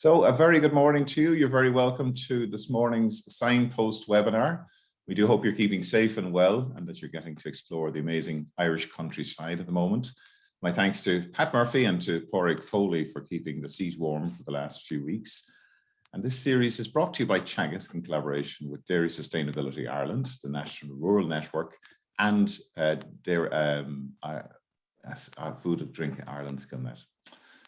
So a very good morning to you. You're very welcome to this morning's Signpost webinar. We do hope you're keeping safe and well and that you're getting to explore the amazing Irish countryside at the moment. My thanks to Pat Murphy and to Pádraig Foley for keeping the seat warm for the last few weeks. And this series is brought to you by Teagasc in collaboration with Dairy Sustainability Ireland, the National Rural Network, and Food and Drink Ireland Skillnet.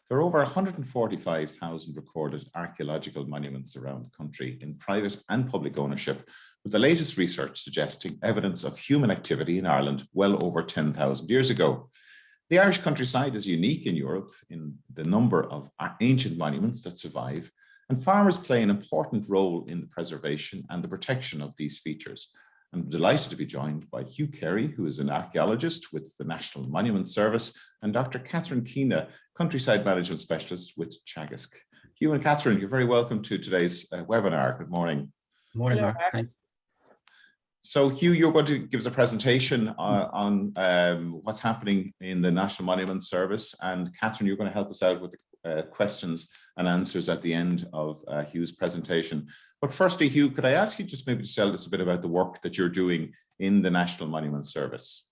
There are over 145,000 recorded archaeological monuments around the country in private and public ownership, with the latest research suggesting evidence of human activity in Ireland well over 10,000 years ago. The Irish countryside is unique in Europe in the number of ancient monuments that survive, and farmers play an important role in the preservation and the protection of these features. I'm delighted to be joined by Hugh Carey, who is an archaeologist with the National Monument Service, and Dr. Catherine Keena, Countryside Management Specialist with Teagasc. Hugh and Catherine, you're very welcome to today's webinar. Good morning. Good morning, Mark. Thanks. So Hugh, you're going to give us a presentation on what's happening in the National Monument Service, and Catherine, you're going to help us out with the questions and answers at the end of Hugh's presentation. But firstly, Hugh, could I ask you just maybe to tell us a bit about the work that you're doing in the National Monument Service?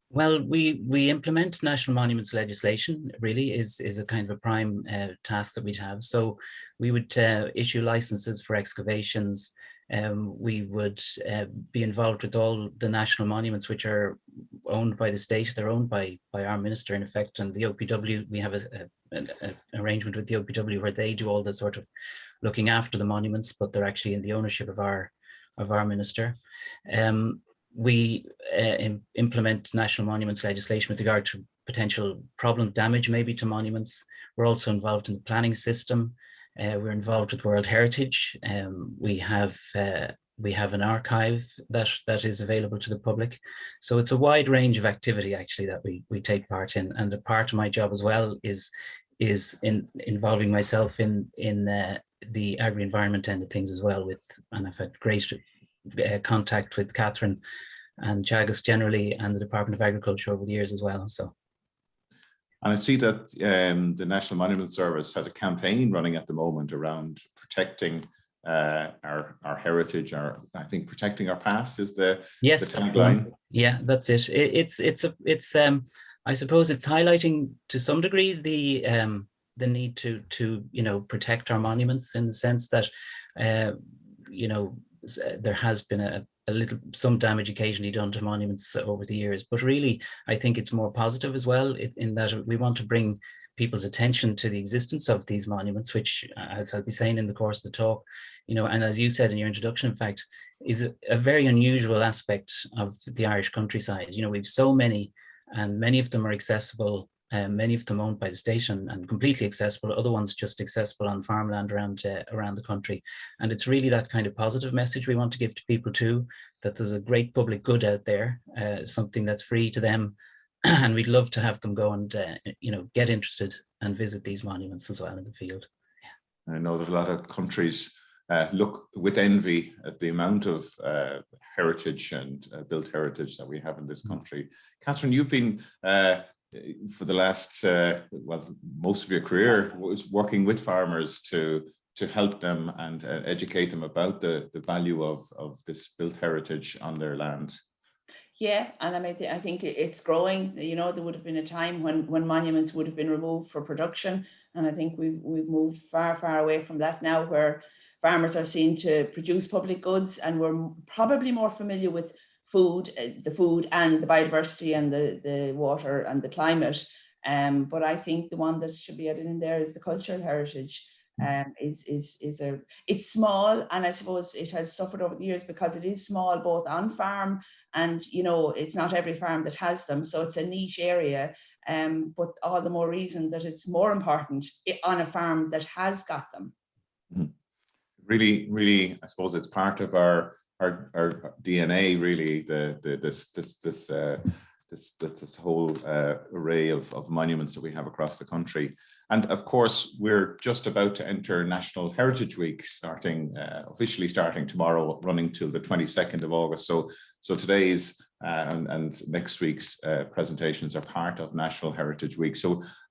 Well, we implement national monuments legislation. Really is a kind of a prime task that we'd have. So we would issue licenses for excavations. We would be involved with all the national monuments which are owned by the state. They're owned by our minister, in effect, and the OPW. We have an arrangement with the OPW where they do all the sort of looking after the monuments, but they're actually in the ownership of our minister. We implement national monuments legislation with regard to potential problem damage maybe to monuments. We're also involved in the planning system. We're involved with World Heritage. We have an archive that is available to the public. So it's a wide range of activity actually that we take part in. And a part of my job as well is involving myself in the agri-environment end of things as well, and I've had great contact with Catherine and Teagasc generally and the Department of Agriculture over the years as well. So. And I see that the National Monument Service has a campaign running at the moment around protecting our heritage. I think protecting our past is the tagline. Yeah, that's it. It's I suppose it's highlighting to some degree the need to protect our monuments, in the sense that there has been some damage occasionally done to monuments over the years, but really I think it's more positive as well, in that we want to bring people's attention to the existence of these monuments, which, as I'll be saying in the course of the talk, and as you said in your introduction, in fact, is a very unusual aspect of the Irish countryside. We've so many, and many of them are accessible. Many of them owned by the state and completely accessible, other ones just accessible on farmland around the country. And it's really that kind of positive message we want to give to people too, that there's a great public good out there, something that's free to them. And we'd love to have them go and, get interested and visit these monuments as well in the field. Yeah. I know that a lot of countries look with envy at the amount of heritage and built heritage that we have in this country. Catherine, you've been for the last, most of your career was working with farmers to help them and educate them about the value of this built heritage on their land. Yeah, and I think it's growing. There would have been a time when monuments would have been removed for production, and I think we've moved far away from that now, where farmers are seen to produce public goods, and we're probably more familiar with the food and the biodiversity and the water and the climate. But I think the one that should be added in there is the cultural heritage. It's small, and I suppose it has suffered over the years because it is small both on farm and it's not every farm that has them, so it's a niche area. But all the more reason that it's more important on a farm that has got them. Really, I suppose it's part of our DNA, really, this whole array of monuments that we have across the country. And of course, we're just about to enter National Heritage Week, officially starting tomorrow, running till the 22nd of August. So today's and next week's presentations are part of National Heritage Week.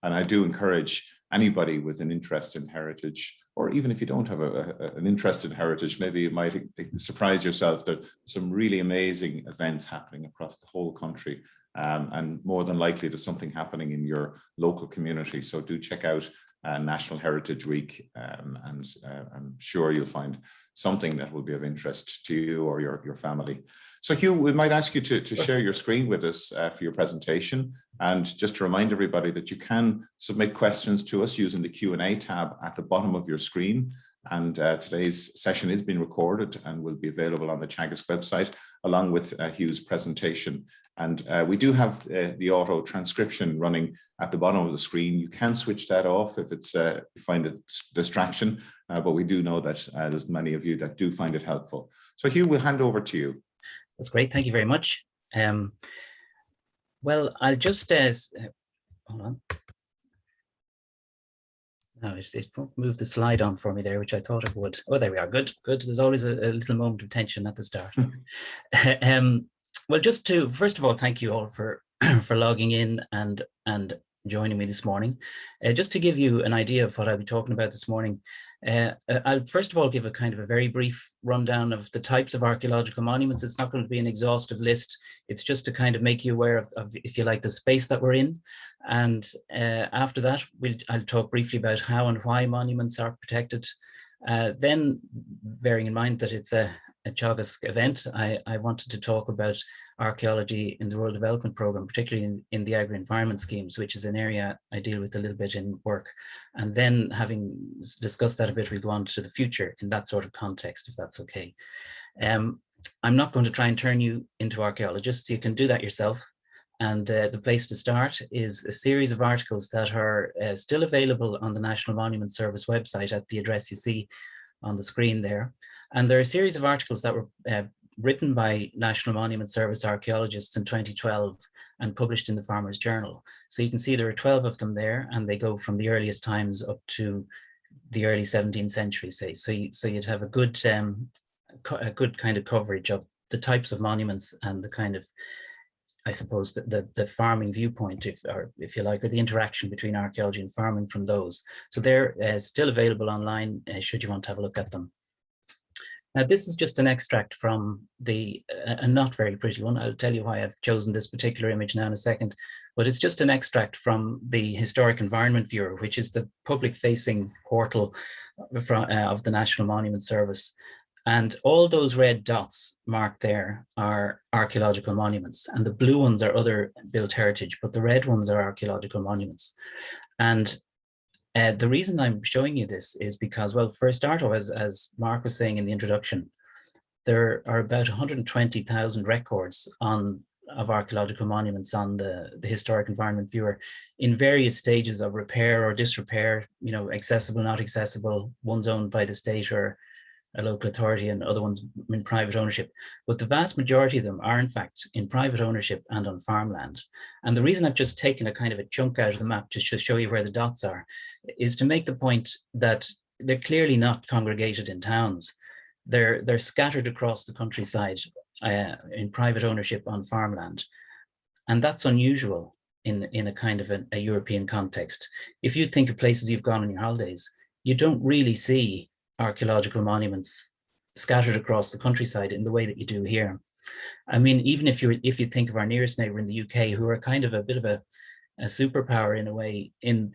And I do encourage anybody with an interest in heritage, or even if you don't have an interest in heritage, maybe you might surprise yourself that some really amazing events happening across the whole country, and more than likely there's something happening in your local community. So do check out National Heritage Week, and I'm sure you'll find something that will be of interest to you or your family. So Hugh, we might ask you to share your screen with us for your presentation, and just to remind everybody that you can submit questions to us using the Q&A tab at the bottom of your screen. And today's session is being recorded and will be available on the Teagasc website along with Hugh's presentation. And we do have the auto transcription running at the bottom of the screen. You can switch that off if it's you find it distraction, but we do know that there's many of you that do find it helpful. So Hugh, we'll hand over to you. That's great. Thank you very much. Well, I'll just hold on. No, it won't move the slide on for me there, which I thought it would. Oh, there we are. Good, good. There's always a little moment of tension at the start. Well, just to first of all, thank you all for for logging in and joining me this morning. Just to give you an idea of what I'll be talking about this morning, I'll first of all give a kind of a very brief rundown of the types of archaeological monuments. It's not going to be an exhaustive list. It's just to kind of make you aware of if you like, the space that we're in. And after that, I'll talk briefly about how and why monuments are protected. Then, bearing in mind that it's a Teagasc event, I wanted to talk about archaeology in the rural development program, particularly in the agri-environment schemes, which is an area I deal with a little bit in work. And then, having discussed that a bit, we'll go on to the future in that sort of context, if that's okay. I'm not going to try and turn you into archaeologists. You can do that yourself. And the place to start is a series of articles that are still available on the National Monument Service website at the address you see on the screen there. And there are a series of articles that were written by National Monument Service archaeologists in 2012 and published in the Farmers Journal. So you can see there are 12 of them there, and they go from the earliest times up to the early 17th century, say. So you'd have a good kind of coverage of the types of monuments and the kind of, I suppose, the farming viewpoint, if you like, or the interaction between archaeology and farming from those. So they're still available online should you want to have a look at them. Now, this is just an extract from a not very pretty one. I'll tell you why I've chosen this particular image now in a second, but it's just an extract from the Historic Environment Bureau, which is the public-facing portal of the National Monument Service. And all those red dots marked there are archaeological monuments, and the blue ones are other built heritage, but the red ones are archaeological monuments. And the reason I'm showing you this is because, well, for a start off, as Mark was saying in the introduction, there are about 120,000 records of archaeological monuments on the Historic Environment Viewer in various stages of repair or disrepair, accessible, not accessible, ones owned by the state or a local authority, and other ones in private ownership. But the vast majority of them are in fact in private ownership and on farmland. And the reason I've just taken a kind of a chunk out of the map just to show you where the dots are is to make the point that they're clearly not congregated in towns. They're scattered across the countryside in private ownership on farmland. And that's unusual in a kind of a European context. If you think of places you've gone on your holidays, you don't really see archaeological monuments scattered across the countryside in the way that you do here. I mean, even if you think of our nearest neighbor in the UK, who are kind of a bit of a superpower in a way, in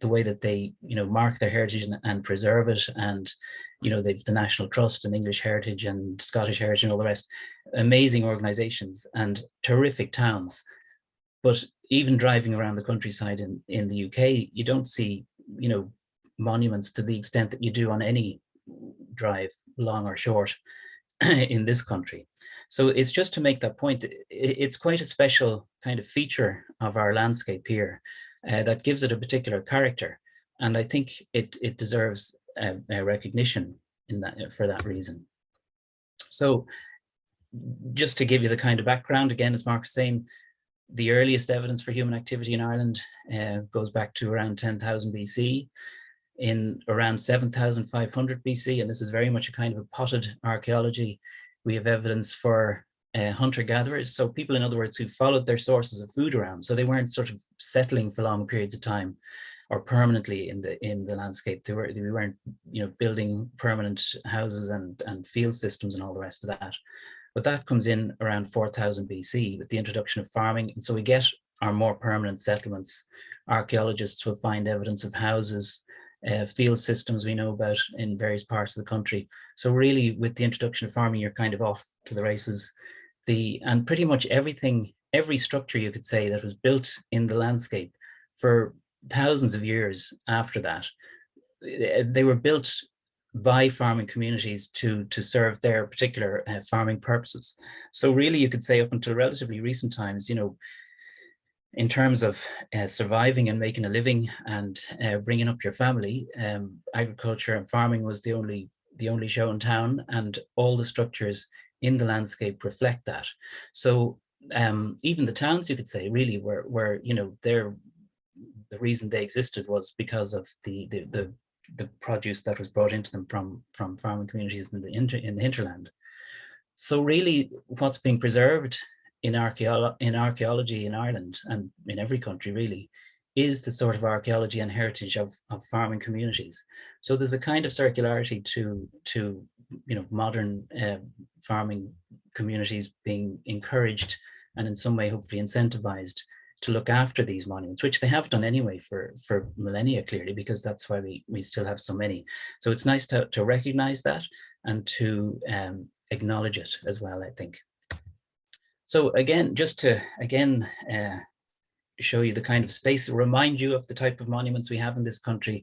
the way that they mark their heritage and preserve it, and they've the National Trust and English Heritage and Scottish Heritage and all the rest, amazing organizations and terrific towns. But even driving around the countryside in the UK, you don't see monuments to the extent that you do on any drive, long or short, in this country. So it's just to make that point. It's quite a special kind of feature of our landscape here that gives it a particular character, and I think it deserves a recognition for that reason. So just to give you the kind of background, again, as Mark was saying, the earliest evidence for human activity in Ireland goes back to around 10,000 BC. In around 7,500 BC, and this is very much a kind of a potted archaeology, we have evidence for hunter-gatherers, so people, in other words, who followed their sources of food around, so they weren't sort of settling for long periods of time. or permanently in the landscape. We weren't, you know, building permanent houses and field systems and all the rest of that. But that comes in around 4000 BC with the introduction of farming. And so we get our more permanent settlements. Archaeologists will find evidence of houses, field systems we know about in various parts of the country. So really, with the introduction of farming, you're kind of off to the races. And pretty much everything, every structure you could say that was built in the landscape for thousands of years after that, they were built by farming communities to serve their particular farming purposes. So really, you could say up until relatively recent times, you know, in terms of surviving and making a living and bringing up your family, agriculture and farming was the only show in town, and all the structures in the landscape reflect that. So even the towns, you could say, really were you know, the reason they existed was because of the produce that was brought into them from farming communities in the hinterland. So really, what's being preserved in archaeology in Ireland and in every country really is the sort of archaeology and heritage of farming communities. So there's a kind of circularity to you know, modern farming communities being encouraged and in some way hopefully incentivized to look after these monuments, which they have done anyway for millennia, clearly, because that's why we still have so many. So it's nice to recognize that and to acknowledge it as well, I think. So again, just to show you the kind of space, remind you of the type of monuments we have in this country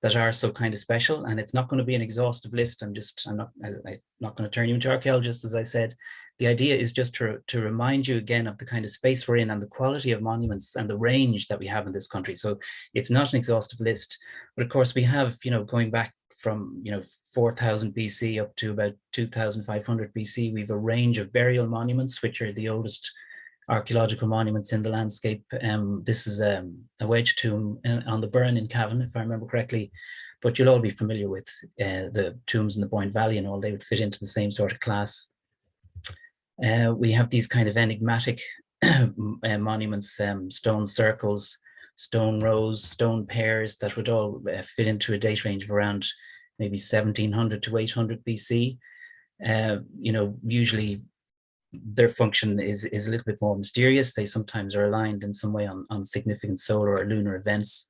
that are so kind of special. And it's not going to be an exhaustive list. I'm not going to turn you into archaeologists, as I said. The idea is just to remind you again of the kind of space we're in and the quality of monuments and the range that we have in this country. So it's not an exhaustive list, but of course we have, you know, going back from, you know, 4000 BC up to about 2500 BC, we have a range of burial monuments, which are the oldest archaeological monuments in the landscape. This is a wedge tomb on the Burn in Cavan, if I remember correctly, but you'll all be familiar with the tombs in the Boyne Valley and all. They would fit into the same sort of class. We have these kind of enigmatic monuments, stone circles, stone rows, stone pairs that would all fit into a date range of around maybe 1700 to 800 BC. You know, usually their function is a little bit more mysterious. They sometimes are aligned in some way on significant solar or lunar events.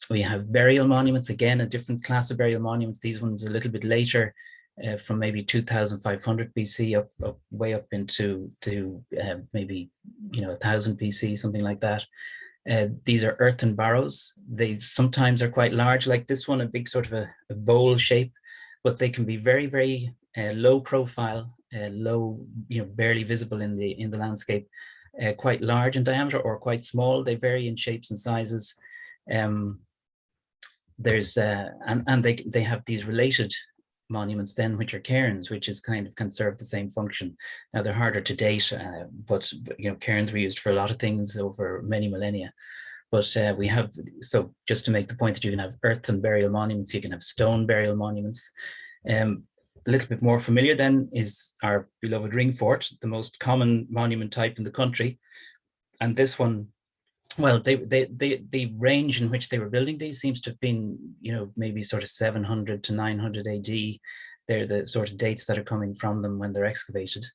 We have burial monuments, again, a different class of burial monuments. These ones a little bit later, from maybe 2500 BC up way up into maybe, you know, 1000 BC, something like that. These are earthen barrows. They sometimes are quite large, like this one, a big sort of a bowl shape, but they can be very, very low profile, low, you know, barely visible in the landscape, quite large in diameter or quite small. They vary in shapes and sizes. There's and they have these related monuments then, which are cairns, which is kind of can serve the same function. Now they're harder to date, but you know, cairns were used for a lot of things over many millennia. But we have, so just to make the point that you can have earthen burial monuments, you can have stone burial monuments. A little bit more familiar then is our beloved ring fort, the most common monument type in the country. And this one, well, the range in which they were building these seems to have been, you know, maybe sort of 700 to 900 AD. They're the sort of dates that are coming from them when they're excavated.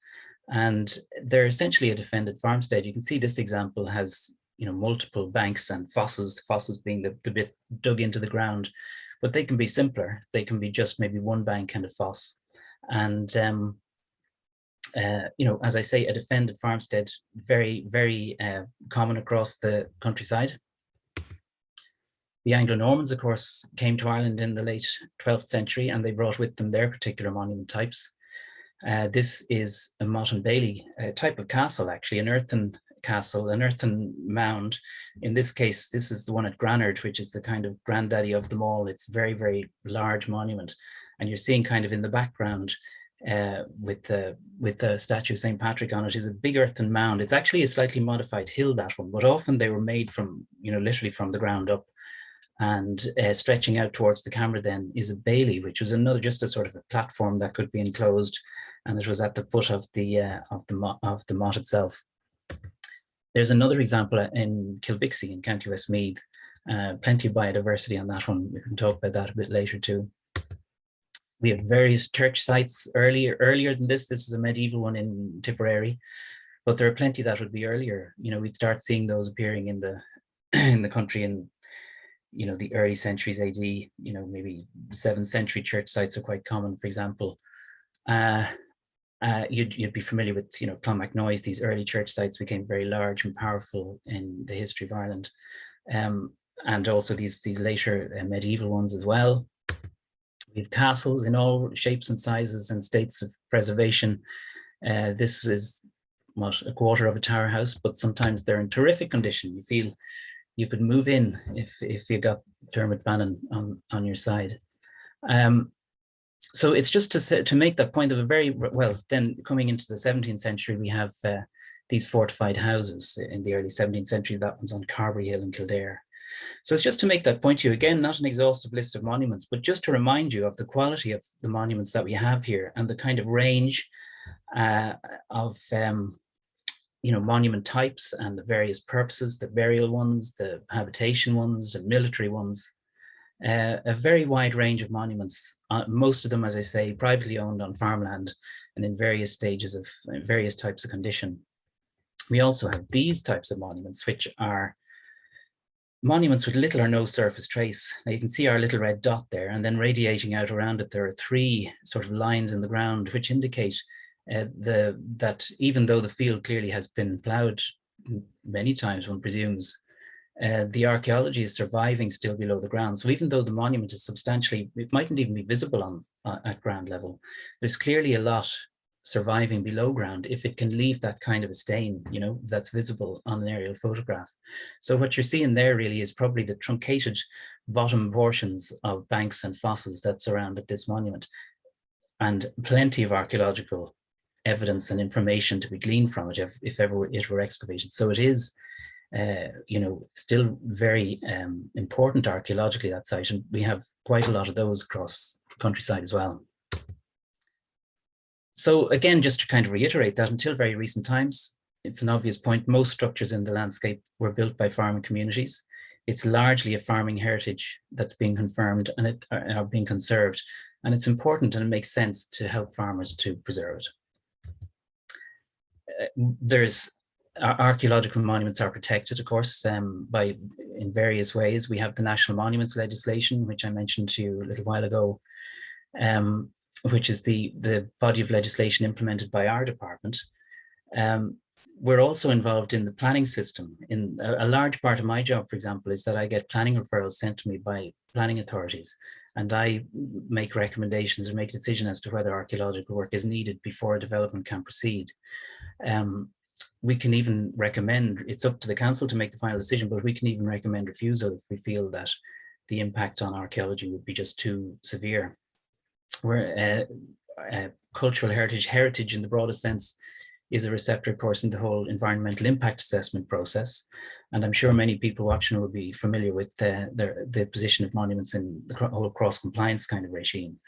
And they're essentially a defended farmstead. You can see this example has, you know, multiple banks and fosses being the bit dug into the ground, but they can be simpler. They can be just maybe one bank and a foss. And you know, as I say, a defended farmstead, very, very common across the countryside. The Anglo-Normans, of course, came to Ireland in the late 12th century, and they brought with them their particular monument types. This is a motte and bailey, a type of castle, actually, an earthen castle, an earthen mound. In this case, this is the one at Granard, which is the kind of granddaddy of them all. It's very, very large monument. And you're seeing kind of in the background, with the statue of St. Patrick on it, is a big earthen mound. It's actually a slightly modified hill, that one, but often they were made from, you know, literally from the ground up. And stretching out towards the camera then is a bailey, which was another, just a sort of a platform that could be enclosed, and it was at the foot of the motte itself. There's another example in Kilbixie in County Westmeath Plenty of biodiversity on that one. We can talk about that a bit later too. We have various church sites earlier than this. This is a medieval one in Tipperary, but there are plenty that would be earlier. You know, we'd start seeing those appearing in the in the country in, you know, the early centuries AD. You know, maybe 7th century church sites are quite common. For example, you'd be familiar with, you know, Clonmacnoise. These early church sites became very large and powerful in the history of Ireland, and also these later medieval ones as well. We have castles in all shapes and sizes and states of preservation. This is what, a quarter of a tower house, but sometimes they're in terrific condition. You feel you could move in if you got Dermot Bannon on your side. So it's just to make that point of a very, well, then coming into the 17th century, we have these fortified houses in the early 17th century. That one's on Carbery Hill in Kildare. So it's just to make that point to you, again, not an exhaustive list of monuments, but just to remind you of the quality of the monuments that we have here and the kind of range of you know, monument types and the various purposes, the burial ones, the habitation ones, the military ones, a very wide range of monuments, most of them, as I say, privately owned on farmland and in various stages of various types of condition. We also have these types of monuments, which are monuments with little or no surface trace. Now you can see our little red dot there, and then radiating out around it, there are 3 sort of lines in the ground, which indicate that even though the field clearly has been ploughed many times, one presumes, the archaeology is surviving still below the ground. So even though the monument is substantially, it mightn't even be visible at ground level, there's clearly a lot surviving below ground if it can leave that kind of a stain, you know, that's visible on an aerial photograph. So what you're seeing there really is probably the truncated bottom portions of banks and fosses that surrounded this monument, and plenty of archaeological evidence and information to be gleaned from it if ever it were excavated. So it is, you know, still very important archaeologically, that site, and we have quite a lot of those across the countryside as well. So again, just to kind of reiterate that until very recent times, it's an obvious point, most structures in the landscape were built by farming communities. It's largely a farming heritage that's being confirmed and it are being conserved. And it's important, and it makes sense to help farmers to preserve it. There's archaeological monuments are protected, of course, in various ways. We have the National Monuments legislation, which I mentioned to you a little while ago, which is the body of legislation implemented by our department. We're also involved in the planning system. In a large part of my job, for example, is that I get planning referrals sent to me by planning authorities, and I make recommendations or make a decision as to whether archaeological work is needed before a development can proceed. We can even recommend, it's up to the council to make the final decision, but we can even recommend refusal if we feel that the impact on archaeology would be just too severe. Where cultural heritage in the broadest sense is a receptor, of course, in the whole environmental impact assessment process. And I'm sure many people watching will be familiar with the position of monuments in the whole cross-compliance kind of regime.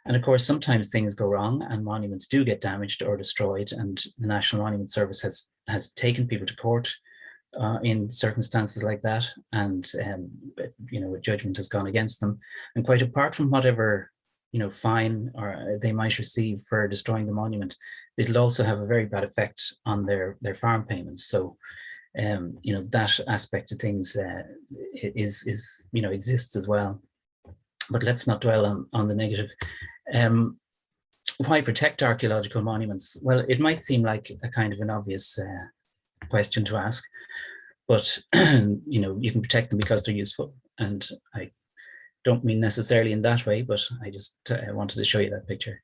And of course, sometimes things go wrong and monuments do get damaged or destroyed, and the National Monument Service has taken people to court in circumstances like that, and you know, a judgment has gone against them. And quite apart from whatever, you know, fine or they might receive for destroying the monument, it'll also have a very bad effect on their farm payments. So you know, that aspect of things is you know, exists as well. But let's not dwell on the negative. Why protect archaeological monuments? Well, it might seem like a kind of an obvious question to ask, but you know, you can protect them because they're useful. And I don't mean necessarily in that way, but I just wanted to show you that picture.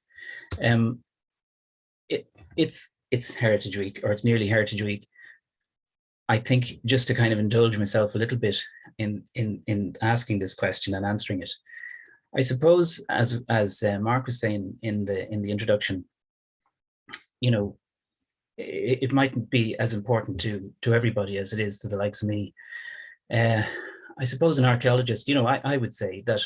It's Heritage Week, or it's nearly Heritage Week. I think just to kind of indulge myself a little bit in asking this question and answering it, I suppose, as Mark was saying in the introduction, you know, it mightn't be as important to everybody as it is to the likes of me. I suppose an archaeologist, you know, I would say that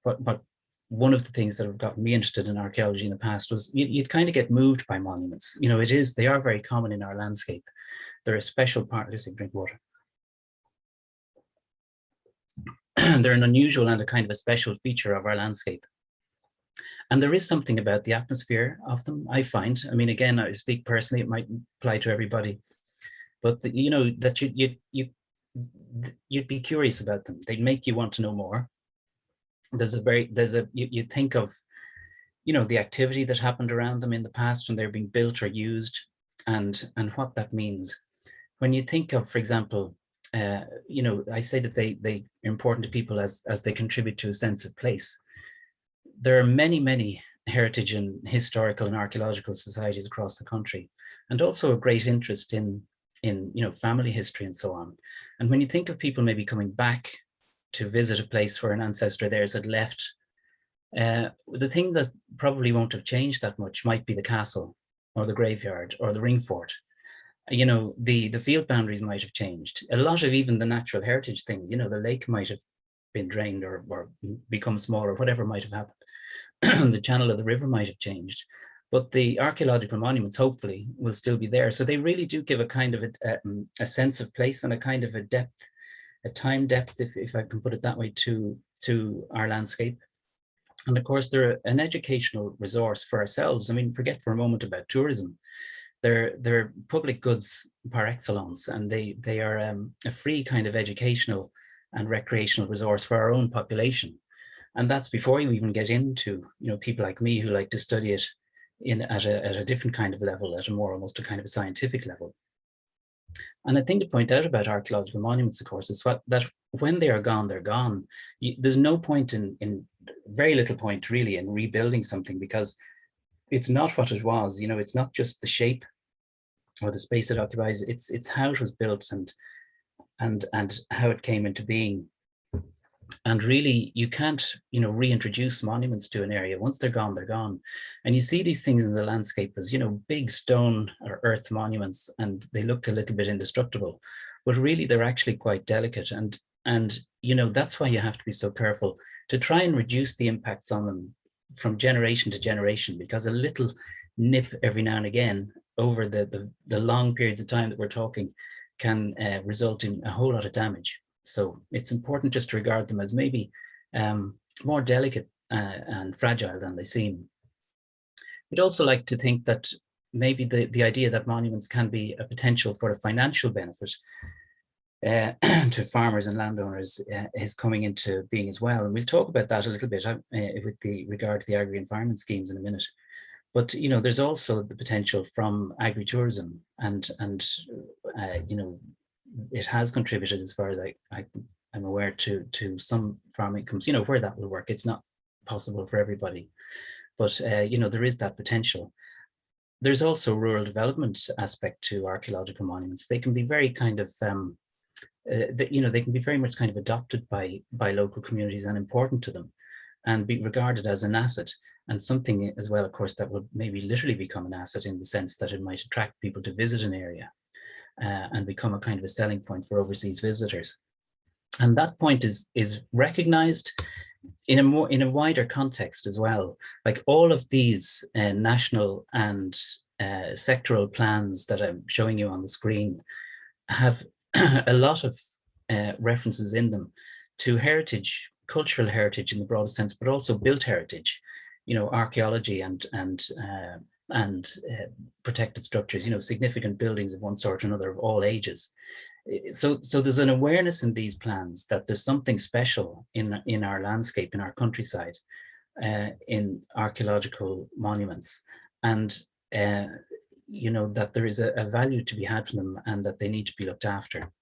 what one of the things that have gotten me interested in archaeology in the past was you'd kind of get moved by monuments. You know, they are very common in our landscape. They're a special part. Let's drink water. they're an unusual and a kind of a special feature of our landscape. And there is something about the atmosphere of them, I find. I mean, again, I speak personally, it might apply to everybody, but you know, that you'd be curious about them. They'd make you want to know more. You think of, you know, the activity that happened around them in the past when they're being built or used, and what that means. When you think of, for example, you know, I say that they're important to people as they contribute to a sense of place. There are many heritage and historical and archaeological societies across the country, and also a great interest in you know, family history and so on. And when you think of people maybe coming back to visit a place where an ancestor of theirs had left, the thing that probably won't have changed that much might be the castle or the graveyard or the ring fort. You know, the field boundaries might have changed. A lot of even the natural heritage things, you know, the lake might have been drained or become smaller, whatever might have happened. The channel of the river might have changed, but the archaeological monuments hopefully will still be there. So they really do give a kind of a sense of place and a kind of a depth, a time depth, if I can put it that way, to our landscape. And of course, they're an educational resource for ourselves. I mean, forget for a moment about tourism. They're public goods par excellence, and they are a free kind of educational and recreational resource for our own population. And that's before you even get into, you know, people like me who like to study it at a different kind of level, at a more almost a kind of a scientific level. And a thing to point out about archaeological monuments, of course, is that when they are gone, they're gone. There's no point in very little point really in rebuilding something, because it's not what it was. You know, it's not just the shape or the space it occupies. It's how it was built and how it came into being. And really, you can't, you know, reintroduce monuments to an area. Once they're gone, they're gone. And you see these things in the landscape as, you know, big stone or earth monuments, and they look a little bit indestructible, but really they're actually quite delicate. And you know, that's why you have to be so careful to try and reduce the impacts on them from generation to generation, because a little nip every now and again over the long periods of time that we're talking can result in a whole lot of damage. So it's important just to regard them as maybe more delicate and fragile than they seem. We'd also like to think that maybe the idea that monuments can be a potential for a financial benefit to farmers and landowners is coming into being as well. And we'll talk about that a little bit with regard to the agri-environment schemes in a minute. But, you know, there's also the potential from agritourism, and you know, it has contributed, as far as I'm aware, to some farm incomes. You know, where that will work, it's not possible for everybody, but you know, there is that potential. There's also rural development aspect to archaeological monuments. They can be very kind of you know, they can be very much kind of adopted by local communities and important to them, and be regarded as an asset, and something as well, of course, that would maybe literally become an asset in the sense that it might attract people to visit an area and become a kind of a selling point for overseas visitors. And that point is recognized in a wider context as well. Like all of these national and sectoral plans that I'm showing you on the screen have a lot of references in them to heritage, cultural heritage in the broadest sense, but also built heritage, you know, archaeology and protected structures, you know, significant buildings of one sort or another of all ages. So there's an awareness in these plans that there's something special in our landscape, in our countryside, in archaeological monuments, and you know, that there is a value to be had from them, and that they need to be looked after.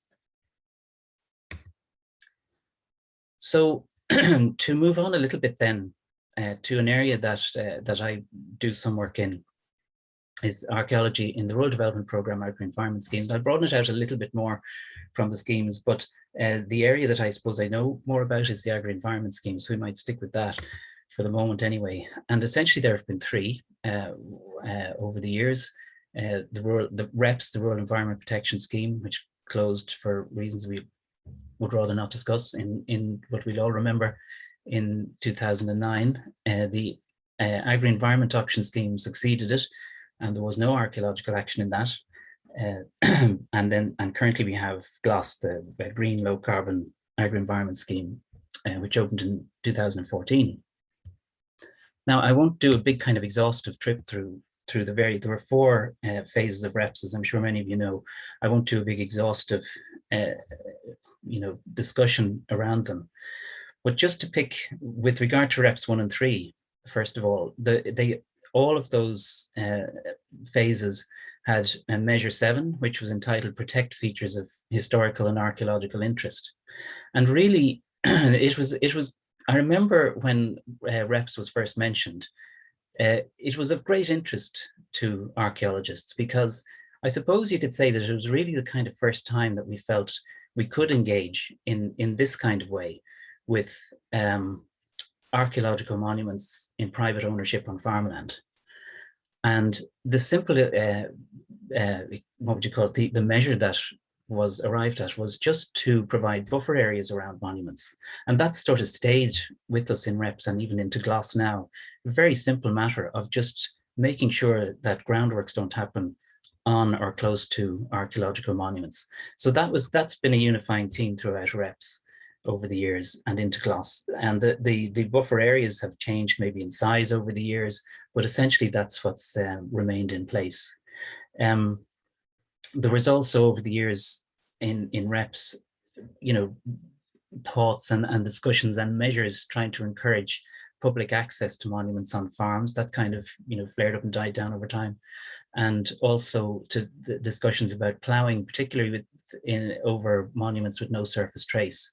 So to move on a little bit then to an area that I do some work in, is archaeology in the Rural Development Programme Agri-Environment Schemes. I'll broaden it out a little bit more from the schemes, but the area that I suppose I know more about is the Agri-Environment Schemes, so we might stick with that for the moment anyway. And essentially there have been three over the years. The Rural Environment Protection Scheme, which closed for reasons we would rather not discuss in what we'll all remember in 2009. The Agri-Environment Option Scheme succeeded it, and there was no archaeological action in that. And currently we have GLOS, the Green Low Carbon Agri-Environment Scheme, which opened in 2014. Now, I won't do a big kind of exhaustive trip through there were 4 phases of REPS, as I'm sure many of you know. I won't do a big exhaustive, discussion around them. But just to pick, with regard to REPS 1 and 3, first of all, all of those phases had a measure 7, which was entitled Protect Features of Historical and Archaeological Interest. And really, it was, I remember when REPS was first mentioned, it was of great interest to archaeologists, because I suppose you could say that it was really the kind of first time that we felt we could engage in this kind of way with archaeological monuments in private ownership on farmland. And the simple, what would you call it, the measure that was arrived at was just to provide buffer areas around monuments. And that sort of stayed with us in REPS and even into GLOS now. A very simple matter of just making sure that groundworks don't happen on or close to archaeological monuments. So that's been a unifying theme throughout REPS over the years and into GLOS. And the buffer areas have changed maybe in size over the years, but essentially that's what's remained in place. There was also over the years in REPS, thoughts and discussions and measures trying to encourage public access to monuments on farms. That kind of flared up and died down over time. And also to the discussions about ploughing, particularly over monuments with no surface trace.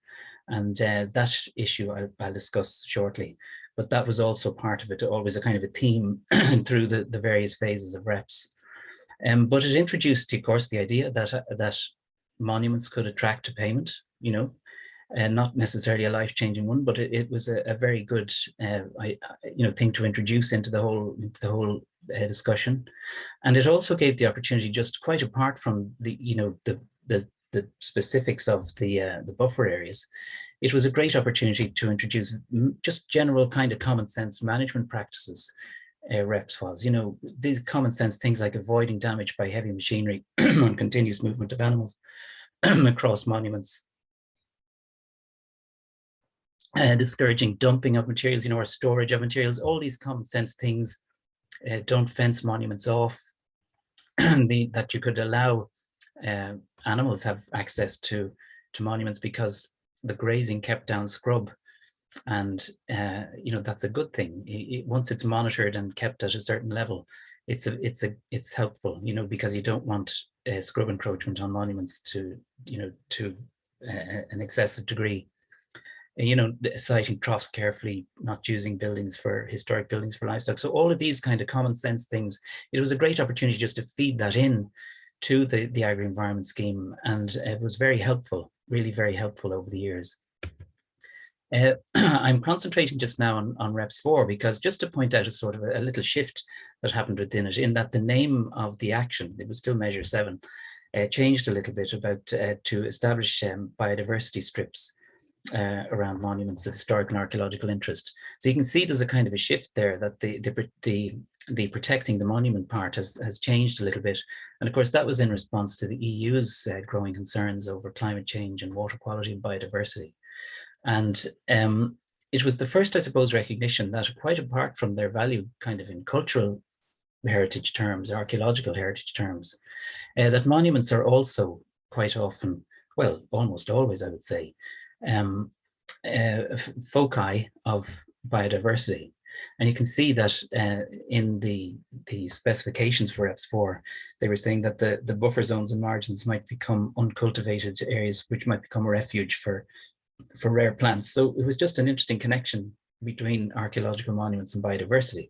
And that issue I'll discuss shortly. But that was also part of it, always a kind of a theme through the various phases of REPS. But it introduced, of course, the idea that monuments could attract to payment, and not necessarily a life-changing one, but it was a very good, thing to introduce into the whole discussion. And it also gave the opportunity, just quite apart from the specifics of the buffer areas, it was a great opportunity to introduce just general kind of common sense management practices. REPS was, these common sense things like avoiding damage by heavy machinery on continuous movement of animals across monuments, discouraging dumping of materials, or storage of materials, all these common sense things. Don't fence monuments off, that you could allow animals have access to monuments because the grazing kept down scrub. And that's a good thing. Once it's monitored and kept at a certain level, it's helpful, because you don't want scrub encroachment on monuments to an excessive degree. Siting troughs carefully, not using historic buildings for livestock. So all of these kind of common sense things, it was a great opportunity just to feed that in to the agri-environment scheme, and it was very helpful, really very helpful over the years. I'm concentrating just now on REPS 4, because just to point out a sort of a little shift that happened within it, in that the name of the action, it was still measure 7, changed a little bit about to establish biodiversity strips around monuments of historical and archaeological interest. So you can see there's a kind of a shift there, that the protecting the monument part has changed a little bit. And of course, that was in response to the EU's growing concerns over climate change and water quality and biodiversity. And it was the first, I suppose, recognition that, quite apart from their value kind of in cultural heritage terms, archaeological heritage terms, that monuments are also quite often, well, almost always, I would say, foci of biodiversity. And you can see that in the specifications for REPS 4, they were saying that the buffer zones and margins might become uncultivated areas, which might become a refuge for rare plants. So it was just an interesting connection between archaeological monuments and biodiversity.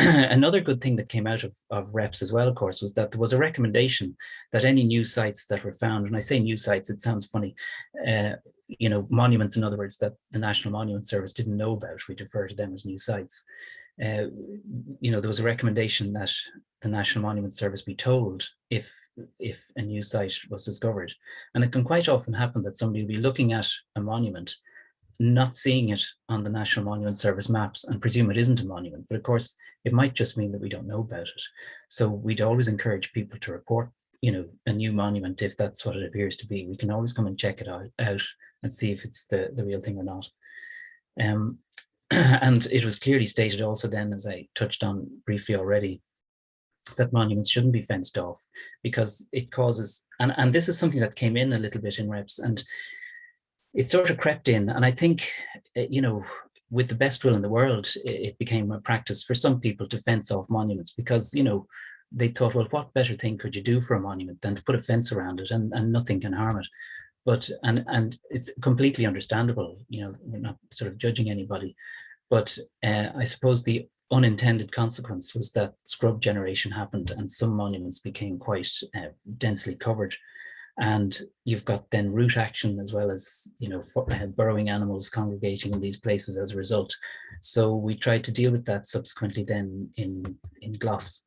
Another good thing that came out of REPS as well, of course, was that there was a recommendation that any new sites that were found, and I say new sites, it sounds funny, monuments, in other words, that the National Monument Service didn't know about, we refer to them as new sites. There was a recommendation that the National Monument Service be told if a new site was discovered. And it can quite often happen that somebody will be looking at a monument, not seeing it on the National Monument Service maps, and presume it isn't a monument. But of course, it might just mean that we don't know about it. So we'd always encourage people to report, a new monument if that's what it appears to be. We can always come and check it out and see if it's the real thing or not. And it was clearly stated also then, as I touched on briefly already, that monuments shouldn't be fenced off because it causes, and this is something that came in a little bit in reps, and it sort of crept in. And I think, you know, with the best will in the world, it became a practice for some people to fence off monuments because, you know, they thought, well, what better thing could you do for a monument than to put a fence around it and nothing can harm it. But, and it's completely understandable, you know, we're not sort of judging anybody. But I suppose the unintended consequence was that scrub generation happened and some monuments became quite densely covered. And you've got then root action as well as, you know, burrowing animals congregating in these places as a result. So we tried to deal with that subsequently then in Gloss.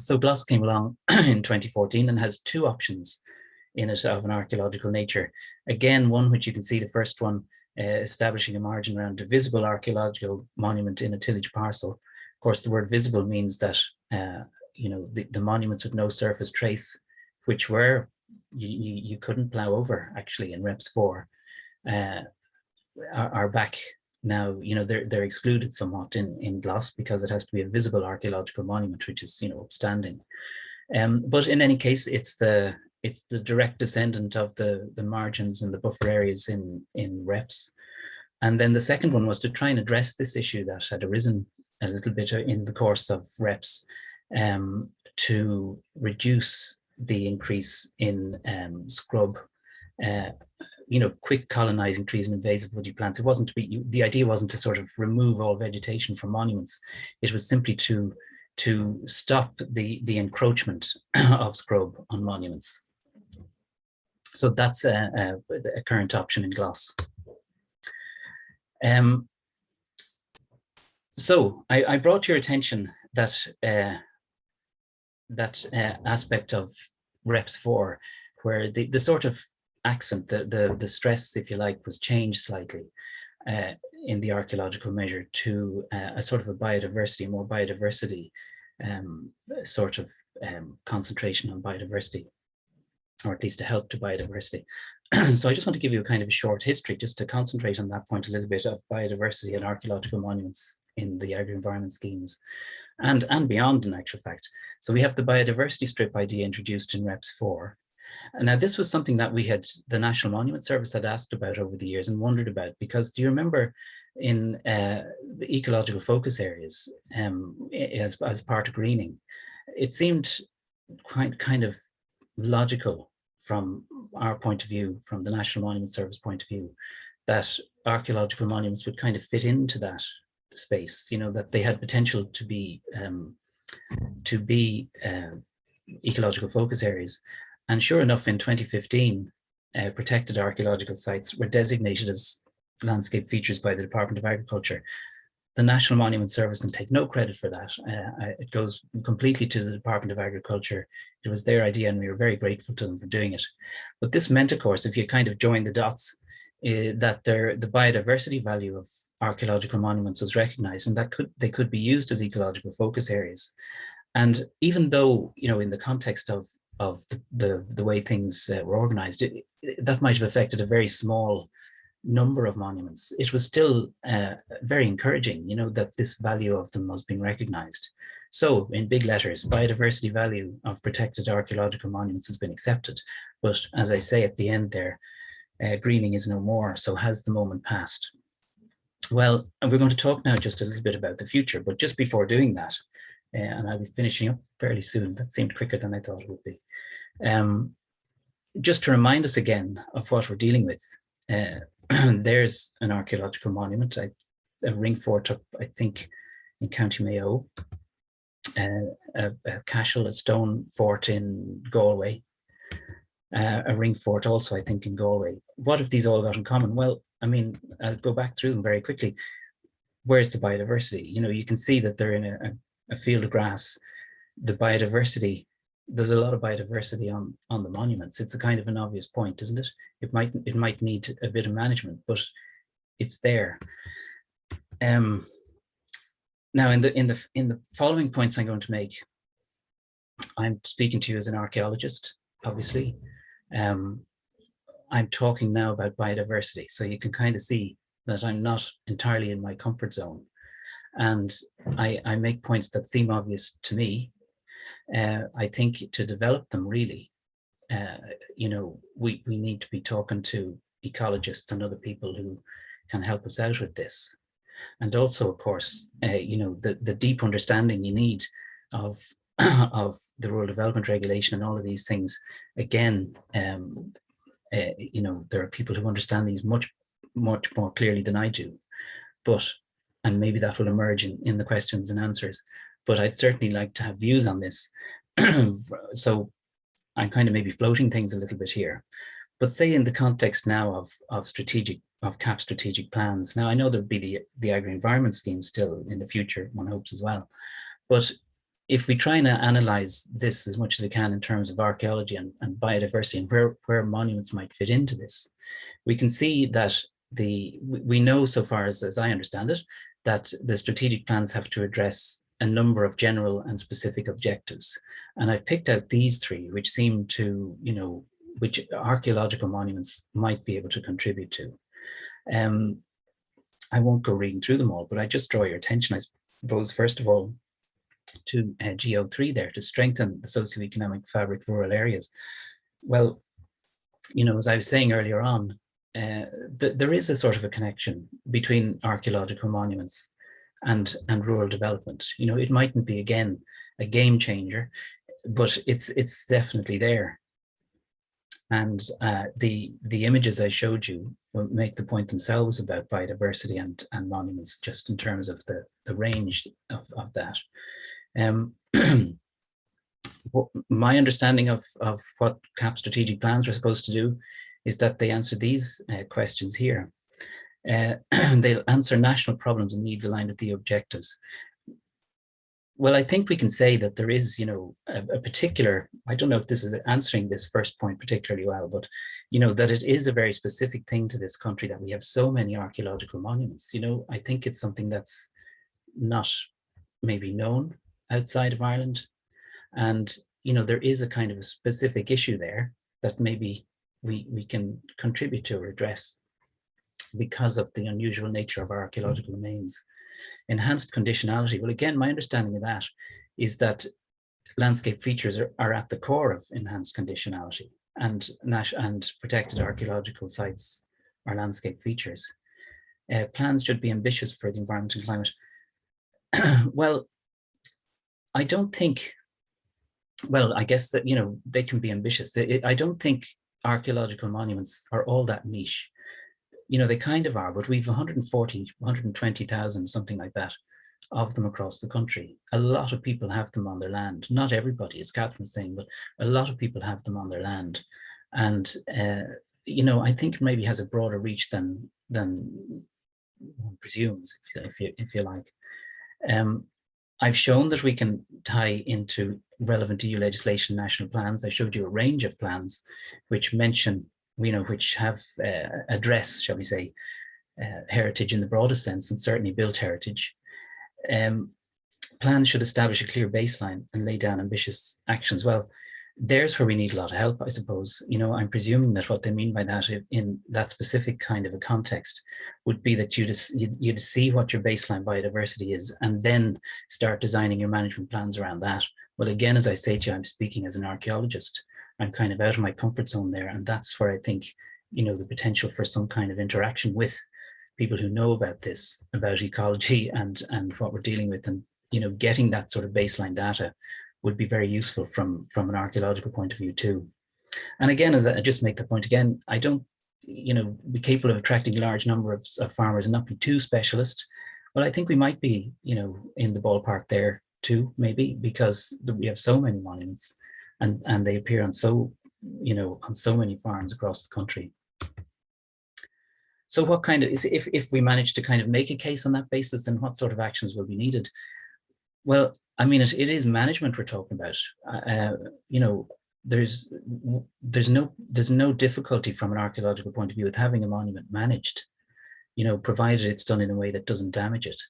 So Gloss came along in 2014 and has two options in it of an archaeological nature. Again, one which you can see, the first one, establishing a margin around a visible archaeological monument in a tillage parcel. Of course, the word visible means that, you know, the monuments with no surface trace, which were, you couldn't plow over actually in Reps 4, are back now. You know, they're excluded somewhat in Gloss because it has to be a visible archaeological monument, which is, you know, upstanding. But in any case, it's the direct descendant of the margins and the buffer areas in Reps. And then the second one was to try and address this issue that had arisen a little bit in the course of Reps, to reduce the increase in scrub, you know, quick colonizing trees and invasive woody plants. It wasn't to be, the idea wasn't to sort of remove all vegetation from monuments. It was simply to stop the encroachment of scrub on monuments. So that's a current option in Gloss. So I brought your attention that aspect of Reps 4, where the sort of accent, the stress, if you like, was changed slightly in the archaeological measure to a sort of a biodiversity, more biodiversity sort of concentration on biodiversity, or at least a help to biodiversity. So I just want to give you a kind of a short history just to concentrate on that point a little bit of biodiversity and archaeological monuments in the agri-environment schemes and beyond, in actual fact. So we have the biodiversity strip idea introduced in Reps 4. And now this was something that we had, the National Monument Service had asked about over the years and wondered about, because do you remember in the ecological focus areas as part of greening, it seemed quite kind of logical from our point of view, from the National Monument Service point of view, that archaeological monuments would kind of fit into that space, you know, that they had potential to be ecological focus areas. And sure enough, in 2015, protected archaeological sites were designated as landscape features by the Department of Agriculture. The National Monument Service can take no credit for that. It goes completely to the Department of Agriculture. It was their idea and we were very grateful to them for doing it. But this meant, of course, if you kind of join the dots, that the biodiversity value of archaeological monuments was recognized and that they could be used as ecological focus areas. And even though, you know, in the context of the way things were organized, that might have affected a very small number of monuments, it was still very encouraging, you know, that this value of them was being recognized. So in big letters, biodiversity value of protected archaeological monuments has been accepted. But as I say at the end there, greening is no more. So has the moment passed? Well, and we're going to talk now just a little bit about the future, but just before doing that, and I'll be finishing up fairly soon. That seemed quicker than I thought it would be. Just to remind us again of what we're dealing with, there's an archaeological monument, a ring fort up, I think, in County Mayo, a cashel, a stone fort in Galway, a ring fort also, I think, in Galway. What have these all got in common? Well, I mean, I'll go back through them very quickly. Where's the biodiversity? You know, you can see that they're in a field of grass. The biodiversity, there's a lot of biodiversity on the monuments. It's a kind of an obvious point, isn't it? It might need a bit of management, but it's there. Now, in the following points I'm going to make, I'm speaking to you as an archaeologist, obviously. I'm talking now about biodiversity. So you can kind of see that I'm not entirely in my comfort zone. And I make points that seem obvious to me. I think to develop them really, we need to be talking to ecologists and other people who can help us out with this. And also, of course, the deep understanding you need of of the rural development regulation and all of these things. Again, there are people who understand these much more clearly than I do, and maybe that will emerge in the questions and answers. But I'd certainly like to have views on this. So I'm kind of maybe floating things a little bit here. But say in the context now of CAP strategic plans. Now I know there'd be the agri-environment scheme still in the future, one hopes as well. But if we try and analyze this as much as we can in terms of archaeology and biodiversity and where monuments might fit into this, we can see that we know so far as I understand it, that the strategic plans have to address a number of general and specific objectives. And I've picked out these three, which seem to, which archaeological monuments might be able to contribute to. I won't go reading through them all, but I just draw your attention, I suppose, first of all, to GO3 there, to strengthen the socioeconomic fabric of rural areas. Well, as I was saying earlier on, there is a sort of a connection between archaeological monuments and rural development. It mightn't be, again, a game changer, but it's definitely there. And the images I showed you will make the point themselves about biodiversity and monuments, just in terms of the range of that. My understanding of what CAP strategic plans are supposed to do is that they answer these questions here. They'll answer national problems and needs aligned with the objectives. Well, I think we can say that there is, a particular, I don't know if this is answering this first point particularly well, but, that it is a very specific thing to this country that we have so many archaeological monuments. I think it's something that's not maybe known outside of Ireland. And, there is a kind of a specific issue there that maybe we can contribute to or address because of the unusual nature of our archaeological remains. Enhanced conditionality. Well, again, my understanding of that is that landscape features are at the core of enhanced conditionality, and protected archaeological sites are landscape features. Plans should be ambitious for the environment and climate. Well, I don't think, well, I guess that, they can be ambitious. I don't think archaeological monuments are all that niche. They kind of are, but we've 120,000, something like that, of them across the country. A lot of people have them on their land. Not everybody, as Catherine was saying, but a lot of people have them on their land. And, I think it maybe has a broader reach than one presumes, if you like. I've shown that we can tie into relevant EU legislation, national plans. I showed you a range of plans which mention, which have address, shall we say, heritage in the broadest sense, and certainly built heritage. Plans should establish a clear baseline and lay down ambitious actions. Well, there's where we need a lot of help, I suppose. I'm presuming that what they mean by that in that specific kind of a context would be that you'd see what your baseline biodiversity is and then start designing your management plans around that. Well, again, as I say to you, I'm speaking as an archaeologist. I'm kind of out of my comfort zone there. And that's where I think, the potential for some kind of interaction with people who know about this, about ecology and what we're dealing with, and, getting that sort of baseline data would be very useful from an archaeological point of view too. And again, as I just make the point again, I don't, be capable of attracting a large number of farmers and not be too specialist. Well, I think we might be, in the ballpark there too, maybe, because we have so many monuments and they appear on so many farms across the country. So what kind of, if we manage to kind of make a case on that basis, then what sort of actions will be needed? Well, I mean, it is management we're talking about. There's no difficulty from an archaeological point of view with having a monument managed, provided it's done in a way that doesn't damage it.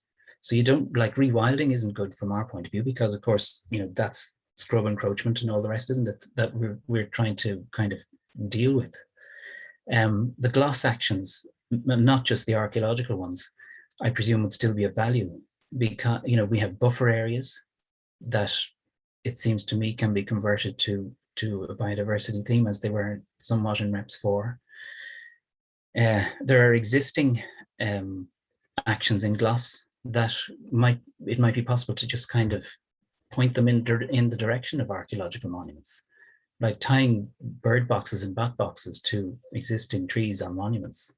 So you don't, like, rewilding isn't good from our point of view, because of course, that's scrub encroachment and all the rest, isn't it, that we're trying to kind of deal with. The gloss actions, not just the archaeological ones, I presume would still be of value, because we have buffer areas that it seems to me can be converted to a biodiversity theme, as they were somewhat in Reps 4. There are existing actions in gloss that it might be possible to just kind of point them in the direction of archaeological monuments, like tying bird boxes and bat boxes to existing trees on monuments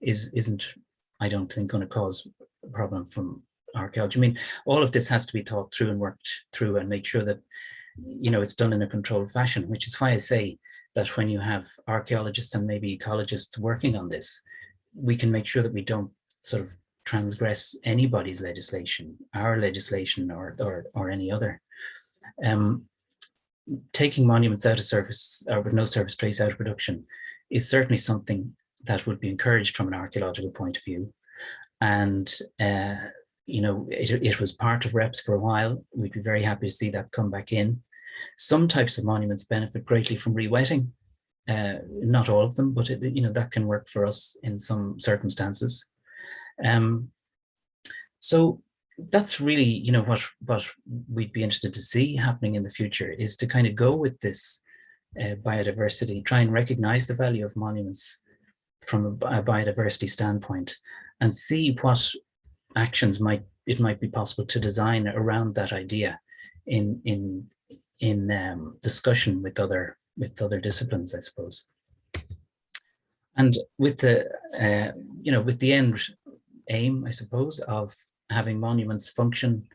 isn't, I don't think, going to cause a problem from archaeology. I mean, all of this has to be thought through and worked through and make sure that it's done in a controlled fashion, which is why I say that when you have archaeologists and maybe ecologists working on this, we can make sure that we don't sort of transgress anybody's legislation, our legislation or any other. Taking monuments out of service, or with no service trace out of production, is certainly something that would be encouraged from an archaeological point of view. And it was part of Reps for a while. We'd be very happy to see that come back in. Some types of monuments benefit greatly from rewetting. Not all of them, but that can work for us in some circumstances. So that's really what we'd be interested to see happening in the future, is to kind of go with this biodiversity, try and recognize the value of monuments from a biodiversity standpoint, and see what actions it might be possible to design around that idea in discussion with other disciplines, I suppose. And with the with the end aim, I suppose, of having monuments function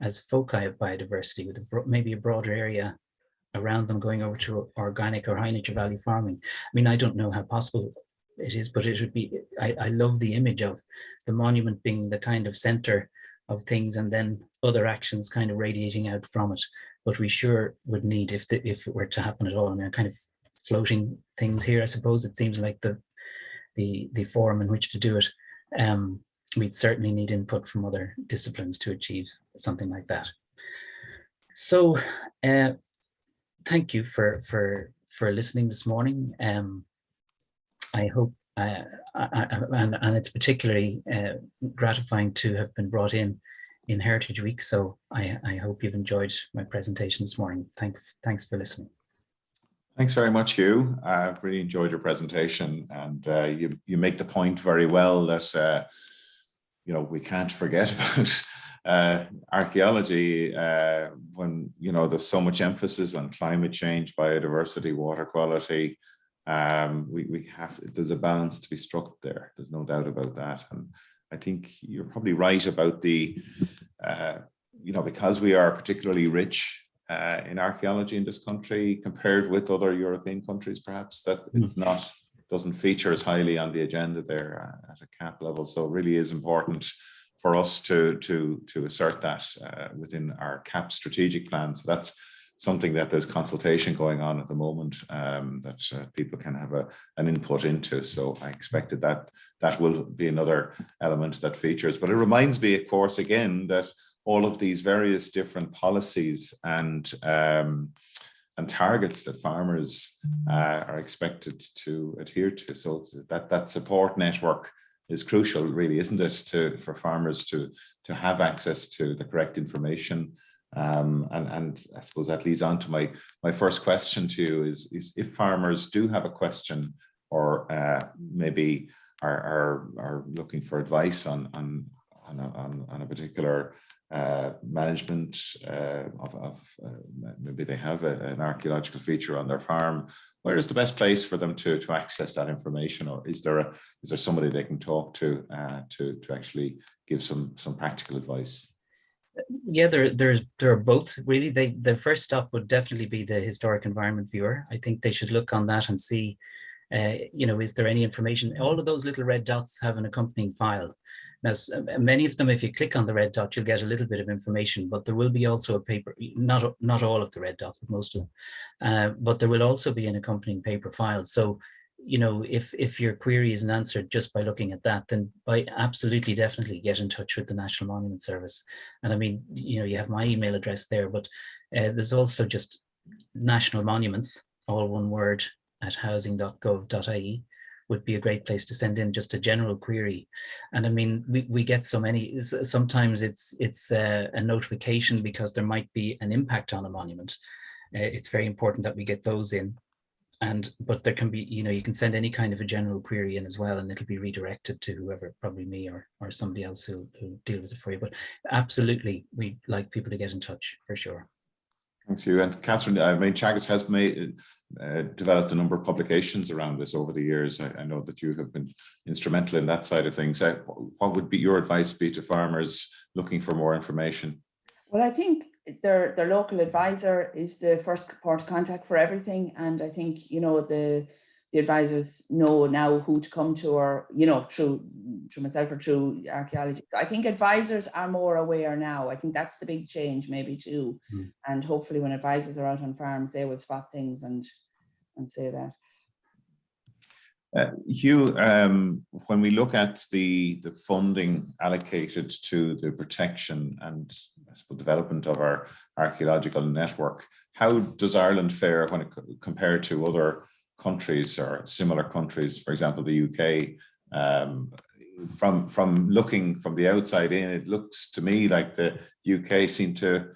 as foci of biodiversity, with maybe a broader area around them, going over to organic or high nature value farming. I mean, I don't know how possible it is, but it would be, I love the image of the monument being the kind of center of things, and then other actions kind of radiating out from it. But we sure would need, if it were to happen at all, I mean, kind of floating things here, I suppose. It seems like the forum in which to do it. We'd certainly need input from other disciplines to achieve something like that. So thank you for listening this morning. I hope, and it's particularly gratifying to have been brought in Heritage Week. So I hope you've enjoyed my presentation this morning. Thanks for listening. Thanks very much, Hugh. I've really enjoyed your presentation, and you make the point very well that we can't forget about archaeology when there's so much emphasis on climate change, biodiversity, water quality. There's a balance to be struck there. There's no doubt about that. And I think you're probably right about because we are particularly rich in archaeology in this country compared with other European countries, perhaps, that doesn't feature as highly on the agenda there at a CAP level. So it really is important for us to assert that within our CAP strategic plan. So that's something that there's consultation going on at the moment that people can have an input into. So I expected that will be another element that features. But it reminds me, of course, again, that all of these various different policies and targets that farmers are expected to adhere to. So that support network is crucial, really, isn't it, for farmers to have access to the correct information. And I suppose that leads on to my first question to you is if farmers do have a question or maybe are looking for advice on a particular management of maybe they have an archaeological feature on their farm, where is the best place for them to access that information? Or is there somebody they can talk to actually give some practical advice? Yeah, there are both, really. The first stop would definitely be the historic environment viewer. I think they should look on that and see, is there any information? All of those little red dots have an accompanying file. Now, many of them, if you click on the red dot, you'll get a little bit of information, but there will be also a paper, not all of the red dots, but most of them. But there will also be an accompanying paper file. So, if your query isn't answered just by looking at that, then absolutely, definitely get in touch with the National Monument Service. And I mean, you have my email address there, but there's also just National Monuments, all one word, at housing.gov.ie, would be a great place to send in just a general query. And I mean, we get so many, sometimes it's a notification because there might be an impact on a monument. It's very important that we get those in. But there can be, you can send any kind of a general query in as well, and it'll be redirected to whoever, probably me or somebody else who'll deal with it for you. But absolutely, we'd like people to get in touch for sure. Thanks, Hugh. And Catherine, I mean, Teagasc has developed a number of publications around this over the years. I know that you have been instrumental in that side of things. What would be your advice to farmers looking for more information? Well, I think their local advisor is the first port of contact for everything. And I think, the advisors know now who to come to, or, through myself or through archaeology. I think advisors are more aware now. I think that's the big change maybe too. And hopefully when advisors are out on farms, they will spot things and say that. Hugh, when we look at the funding allocated to the protection and development of our archaeological network, how does Ireland fare when it compared to other countries or similar countries, for example, the UK? From looking from the outside in, it looks to me like the UK seem to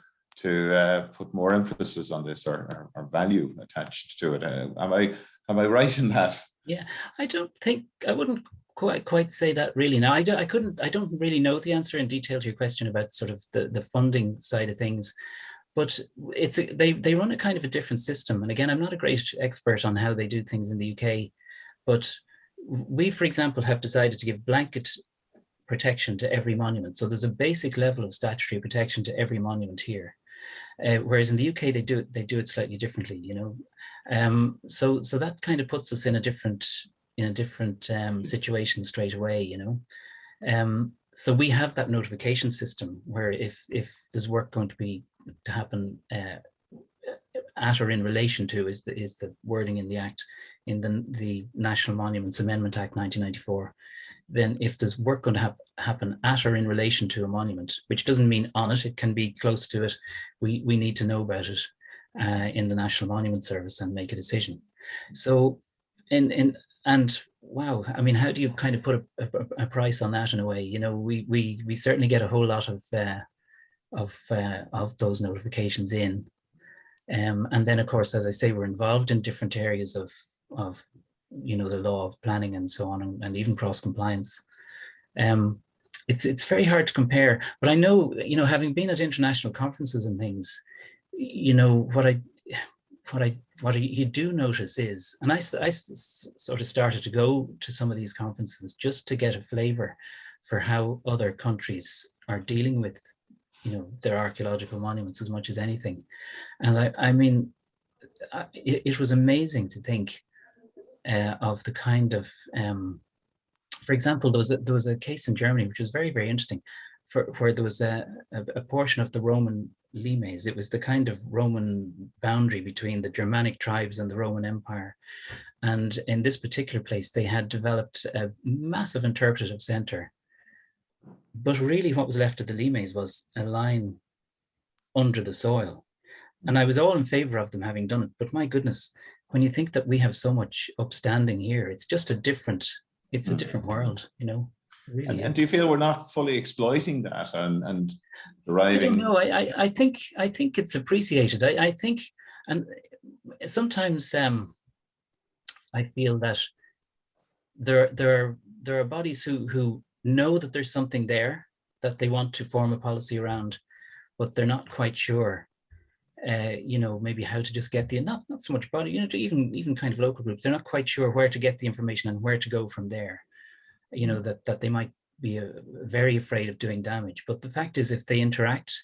put more emphasis on this or value attached to it. Am I right in that? Yeah, I wouldn't quite say that really. Now, I don't really know the answer in detail to your question about sort of the funding side of things, but they run a kind of a different system. And again, I'm not a great expert on how they do things in the UK, but we, for example, have decided to give blanket protection to every monument. So there's a basic level of statutory protection to every monument here. Whereas in the UK, they do it slightly differently, so that kind of puts us in a different situation straight away, so we have that notification system where if there's work going to happen at or in relation to is the wording in the Act, in the National Monuments Amendment Act 1994. Then if there's work going to happen at or in relation to a monument, which doesn't mean on it, it can be close to it, we need to know about it in the National Monument Service and make a decision. So, and wow, I mean, how do you kind of put a price on that in a way? We certainly get a whole lot of those notifications in, and then of course, as I say, we're involved in different areas of the law of planning and so on, and even cross compliance. It's very hard to compare, but I know, having been at international conferences and things, what you do notice is, and I sort of started to go to some of these conferences just to get a flavor for how other countries are dealing with, their archaeological monuments as much as anything. And I mean, it was amazing to think of the kind of, for example, there was a case in Germany which was very, very interesting, where there was a portion of the Roman limes. It was the kind of Roman boundary between the Germanic tribes and the Roman Empire. And in this particular place, they had developed a massive interpretative center. But really what was left of the limes was a line under the soil. And I was all in favor of them having done it. But my goodness, when you think that we have so much upstanding here, it's just a different world, really. And do you feel we're not fully exploiting that and deriving? No, I think it's appreciated. I think, and sometimes I feel that there are bodies who know that there's something there that they want to form a policy around, but they're not quite sure. Maybe how to just get not so much body, to even kind of local groups, they're not quite sure where to get the information and where to go from there. That they might be very afraid of doing damage. But the fact is, if they interact,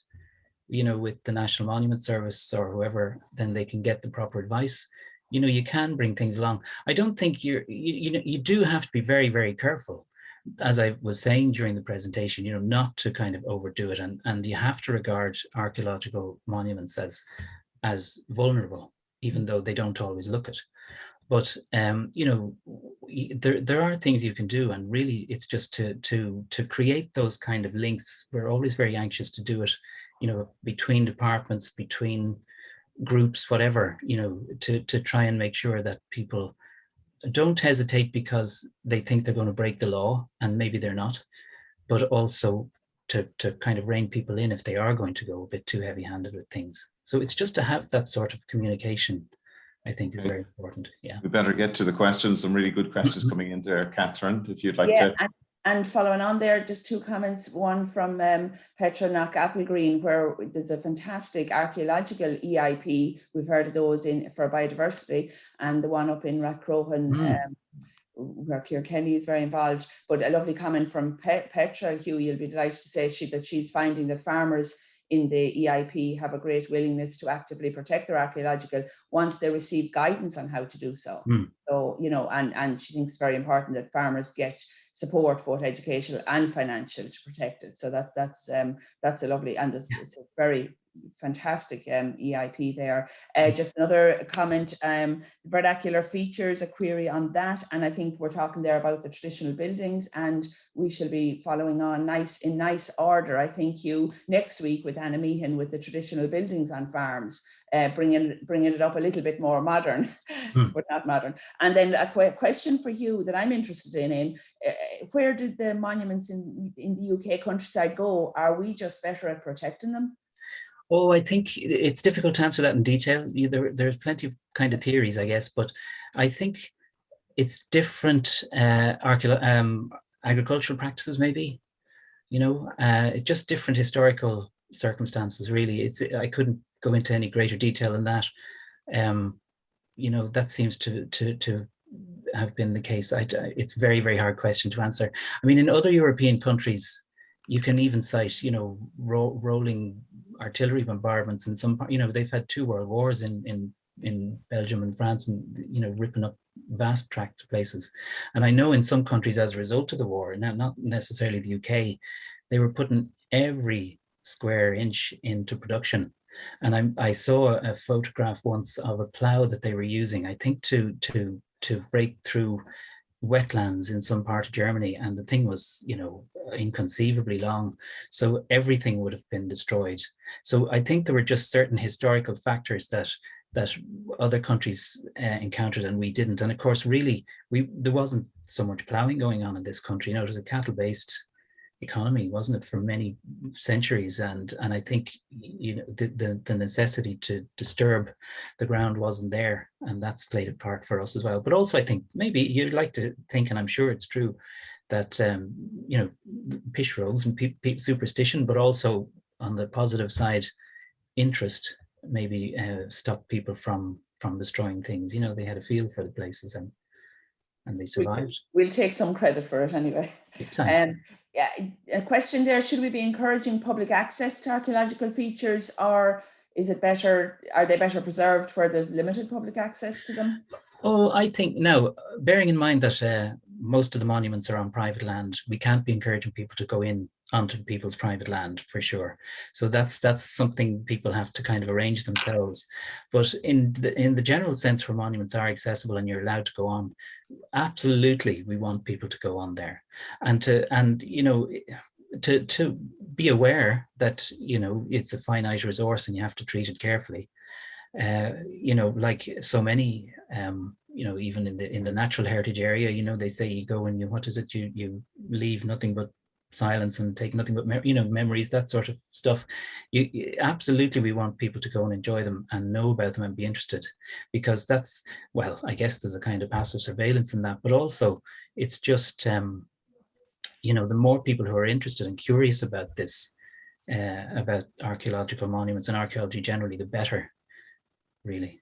with the National Monument Service or whoever, then they can get the proper advice. You can bring things along. I don't think you do have to be very, very careful, as I was saying during the presentation, not to kind of overdo it, and you have to regard archaeological monuments as vulnerable, even though they don't always look it. But there are things you can do, and really it's just to create those kind of links. We're always very anxious to do it, between departments, between groups, whatever, to try and make sure that people don't hesitate because they think they're going to break the law, and maybe they're not, but also to kind of rein people in if they are going to go a bit too heavy-handed with things. So it's just to have that sort of communication, I think, is very important. Yeah. We better get to the questions. Some really good questions coming in there, Catherine, if you'd like Yeah, to. and following on there, just two comments. One from Petra Knock Applegreen, where there's a fantastic archaeological EIP. We've heard of those for biodiversity, and the one up in Rathcrohan, where Pierre Kenny is very involved. But a lovely comment from Petra, Hugh, you'll be delighted to say that she's finding that farmers in the EIP have a great willingness to actively protect their archaeological once they receive guidance on how to do so. So, you know, and she thinks it's very important that farmers get support, both educational and financial, to protect it. So that's a lovely, and it's a very fantastic EIP there. Just another comment, the vernacular features, a query on that, and I think we're talking there about the traditional buildings, and we shall be following on in nice order, I think, you next week with Anna Meehan with the traditional buildings on farms, bringing it up a little bit more modern, but not modern. And then a question for you that I'm interested in where did the monuments in the UK countryside go? Are we just better at protecting them? Oh, I think it's difficult to answer that in detail. There's plenty of kind of theories, I guess, but I think it's different agricultural practices, maybe, you know, just different historical circumstances, really. I couldn't go into any greater detail than that. You know, that seems to have been the case. It's a very, very hard question to answer. I mean, in other European countries, you can even cite, you know, rolling artillery bombardments in some, you know, they've had 2 world wars in Belgium and France, and, you know, ripping up vast tracts of places. And I know in some countries, as a result of the war, not necessarily the UK, they were putting every square inch into production. And I saw a photograph once of a plow that they were using, I think, to break through wetlands in some part of Germany, and the thing was, you know, inconceivably long. So everything would have been destroyed. So I think there were just certain historical factors that other countries encountered and we didn't. And of course, really, there wasn't so much ploughing going on in this country. You know, it was a cattle-based economy, wasn't it, for many centuries? And I think, you know, the necessity to disturb the ground wasn't there, and that's played a part for us as well. But also, I think maybe you'd like to think, and I'm sure it's true, that you know, pish rogues and superstition, but also on the positive side, interest maybe stopped people from destroying things. You know, they had a feel for the places, and they survived. We'll take some credit for it anyway. Yeah, a question there: should we be encouraging public access to archaeological features, or is it better? Are they better preserved where there's limited public access to them? Oh, I think now, bearing in mind that most of the monuments are on private land, we can't be encouraging people to go in onto people's private land, for sure. So that's something people have to kind of arrange themselves. But in the general sense, where monuments are accessible and you're allowed to go on, absolutely, we want people to go on there, and you know, to be aware that, you know, it's a finite resource and you have to treat it carefully. You know, like so many, you know, even in the natural heritage area, you know, they say you go and you leave nothing but silence and take nothing but you know, memories, that sort of stuff. You absolutely, we want people to go and enjoy them and know about them and be interested, because that's, well, I guess there's a kind of passive surveillance in that, but also it's just you know, the more people who are interested and curious about this, about archaeological monuments and archaeology generally, the better, really.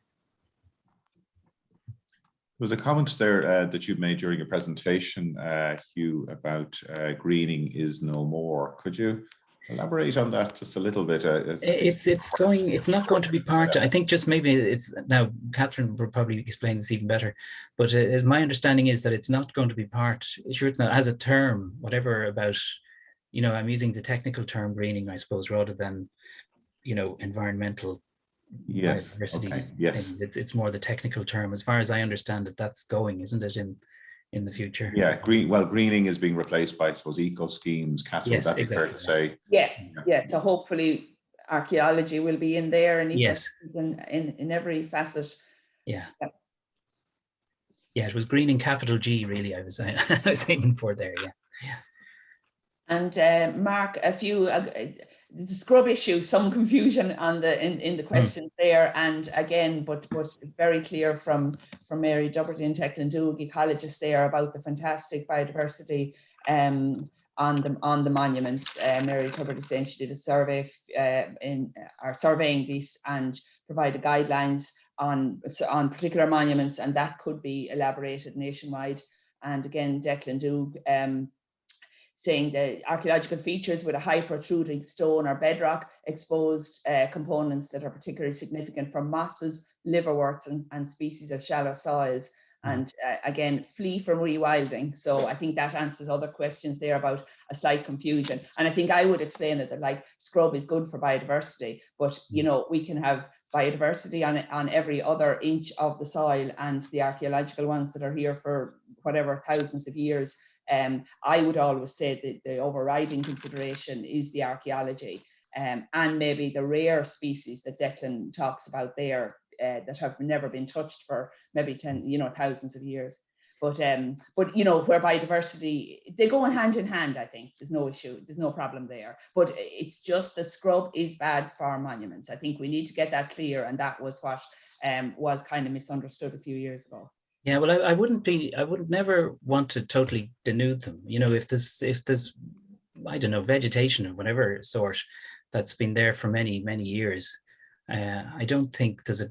There was a comment there that you made during your presentation, Hugh, about greening is no more. Could you elaborate on that just a little bit? It's not going to be part. I think just maybe it's now. Catherine will probably explain this even better, but my understanding is that it's not going to be part. Sure, it's not as a term, whatever about. You know, I'm using the technical term greening, I suppose, rather than, you know, environmental. Yes. Biodiversity. Okay. Yes. It's more the technical term, as far as I understand it. That's going, isn't it, in the future? Yeah. Greening is being replaced by, I suppose, eco schemes. Catherine, yes, would that be exactly. fair to say? Yeah. So hopefully, archaeology will be in there, and yes, in every facet. Yeah. Yeah, it was green in capital G, really. I was I was aiming for there. Yeah. And Mark, a few the scrub issue, some confusion on the in the questions there, and again, but very clear from Mary Doherty and Teagasc ecologist there about the fantastic biodiversity on the monuments. Mary Doherty saying she did a survey surveying these and provided guidelines on particular monuments, and that could be elaborated nationwide. And again, Declan Doug saying the archaeological features with a high protruding stone or bedrock exposed components that are particularly significant for mosses, liverworts, and species of shallow soils. And again, flee from rewilding. So I think that answers other questions there about a slight confusion. And I think I would explain it that like scrub is good for biodiversity, but you know, we can have biodiversity on every other inch of the soil, and the archaeological ones that are here for whatever thousands of years. I would always say that the overriding consideration is the archaeology, and maybe the rare species that Declan talks about there that have never been touched for maybe thousands of years. But you know, where biodiversity, they go hand in hand. I think there's no issue, there's no problem there. But it's just that scrub is bad for monuments. I think we need to get that clear, and that was what was kind of misunderstood a few years ago. Yeah, well, I wouldn't never want to totally denude them. You know, if there's I don't know, vegetation of whatever sort that's been there for many years, I don't think there's a